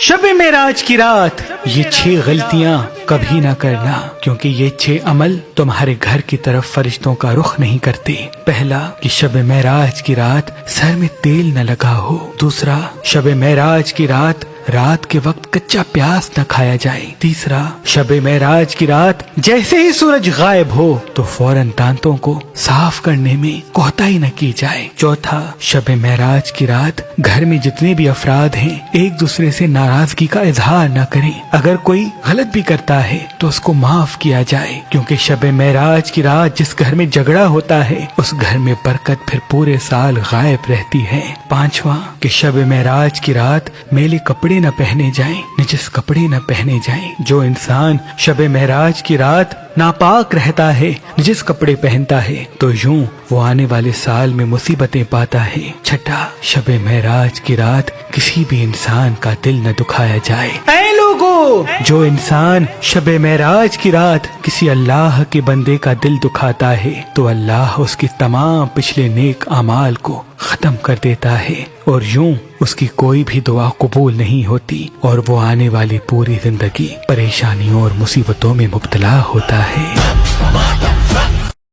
شب معراج کی رات یہ 6 غلطیاں کبھی نہ کرنا، کیونکہ یہ 6 عمل تمہارے گھر کی طرف فرشتوں کا رخ نہیں کرتے۔ پہلا کہ شب معراج کی رات سر میں تیل نہ لگا ہو۔ دوسرا، شب معراج کی رات کے وقت کچا پیاز نہ کھایا جائے۔ تیسرا، شب معراج کی رات جیسے ہی سورج غائب ہو تو فوراً دانتوں کو صاف کرنے میں کوتاہی نہ کی جائے۔ چوتھا، شب معراج کی رات گھر میں جتنے بھی افراد ہیں ایک دوسرے سے ناراضگی کا اظہار نہ کریں۔ اگر کوئی غلط بھی کرتا ہے تو اس کو معاف کیا جائے، کیونکہ شب معراج کی رات جس گھر میں جھگڑا ہوتا ہے اس گھر میں برکت پھر پورے سال غائب رہتی ہے۔ پانچواں کہ شب معراج کی رات میلے کپڑے نہ پہنے جائیں، نجس کپڑے نہ پہنے جائیں۔ جو انسان شب معراج کی رات ناپاک رہتا ہے، نجس کپڑے پہنتا ہے، تو یوں وہ آنے والے سال میں مصیبتیں پاتا ہے۔ چھٹا، شب معراج کی رات کسی بھی انسان کا دل نہ دکھایا جائے۔ اے لوگو، جو انسان شب معراج کی رات کسی اللہ کے بندے کا دل دکھاتا ہے تو اللہ اس کی تمام پچھلے نیک اعمال کو ختم کر دیتا ہے، اور یوں اس کی کوئی بھی دعا قبول نہیں ہوتی، اور وہ آنے والی پوری زندگی پریشانیوں اور مصیبتوں میں مبتلا ہوتا ہے۔